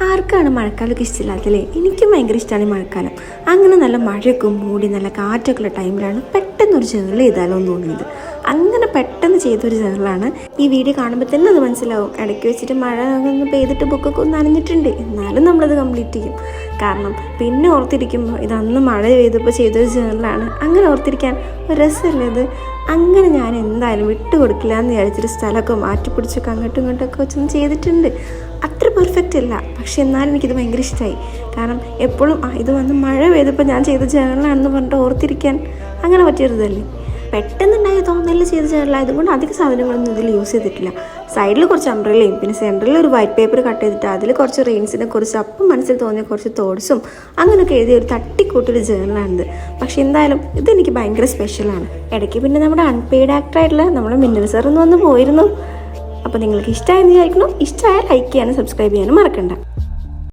ആർക്കാണ് മഴക്കാലമൊക്കെ ഇഷ്ടമില്ലാത്തല്ലേ? എനിക്കും ഭയങ്കര ഇഷ്ടമാണ് ഈ മഴക്കാലം. അങ്ങനെ നല്ല മഴയൊക്കെ മൂടി നല്ല കാറ്റൊക്കെ ഉള്ള ടൈമിലാണ് പെട്ടെന്നൊരു ജേർണൽ ചെയ്താലോ എന്ന് തോന്നിയത്. അങ്ങനെ പെട്ടെന്ന് ചെയ്തൊരു ജേർണലാണ്. ഈ വീഡിയോ കാണുമ്പോൾ തന്നെ അത് മനസ്സിലാവും. ഇടയ്ക്ക് വെച്ചിട്ട് മഴ ഒന്ന് പെയ്തിട്ട് ബുക്കൊക്കെ ഒന്ന് നനഞ്ഞിട്ടുണ്ട്, എന്നാലും നമ്മളത് കംപ്ലീറ്റ് ചെയ്യും. കാരണം പിന്നെ ഓർത്തിരിക്കുമ്പോൾ ഇതന്ന് മഴ പെയ്തപ്പോൾ ചെയ്തൊരു ജേർണലാണ്. അങ്ങനെ ഓർത്തിരിക്കാൻ ഒരു രസമല്ലേ ഇത്? അങ്ങനെ ഞാൻ എന്തായാലും വിട്ടുകൊടുക്കില്ല എന്ന് വിചാരിച്ചൊരു സ്ഥലമൊക്കെ മാറ്റിപ്പിടിച്ചൊക്കെ അങ്ങോട്ടും ഇങ്ങോട്ടൊക്കെ വെച്ചൊന്നും ചെയ്തിട്ടുണ്ട്. അത്ര പെർഫെക്റ്റ് അല്ല, പക്ഷെ എന്നാലും എനിക്കിത് ഭയങ്കര ഇഷ്ടമായി. കാരണം എപ്പോഴും ഇത് വന്ന് മഴ പെയ്തപ്പോൾ ഞാൻ ചെയ്ത ജേർണലാണെന്ന് പറഞ്ഞിട്ട് ഓർത്തിരിക്കാൻ അങ്ങനെ പറ്റിയൊരിതല്ലേ. പെട്ടെന്നുണ്ടായി തോന്നലിൽ ചെയ്ത ജേർണലായതുകൊണ്ട് അധിക സാധനങ്ങളൊന്നും ഇതിൽ യൂസ് ചെയ്തിട്ടില്ല. സൈഡിൽ കുറച്ച് അംബ്രല്ലയും പിന്നെ സെൻറ്ററിൽ ഒരു വൈറ്റ് പേപ്പർ കട്ട് ചെയ്തിട്ട് അതിൽ കുറച്ച് റെയിൻസിനെ കുറിച്ച് അപ്പം മനസ്സിൽ തോന്നിയ കുറച്ച് തോട്ട്സും അങ്ങനെയൊക്കെ എഴുതിയ ഒരു തട്ടിക്കൂട്ടൊരു ജേർണലാണിത്. പക്ഷെ എന്തായാലും ഇതെനിക്ക് ഭയങ്കര സ്പെഷ്യലാണ്. ഇടയ്ക്ക് പിന്നെ നമ്മുടെ അൺപെയ്ഡ് ആക്ടറായിട്ടുള്ള നമ്മുടെ മിന്നൽ സാർ ഒന്ന് വന്ന് പോയിരുന്നു. അപ്പോൾ നിങ്ങൾക്ക് ഇഷ്ടമായെന്ന് വിചാരിക്കണം. ഇഷ്ടമായാൽ ലൈക്ക് ചെയ്യാനും സബ്സ്ക്രൈബ് ചെയ്യാനും മറക്കണ്ട.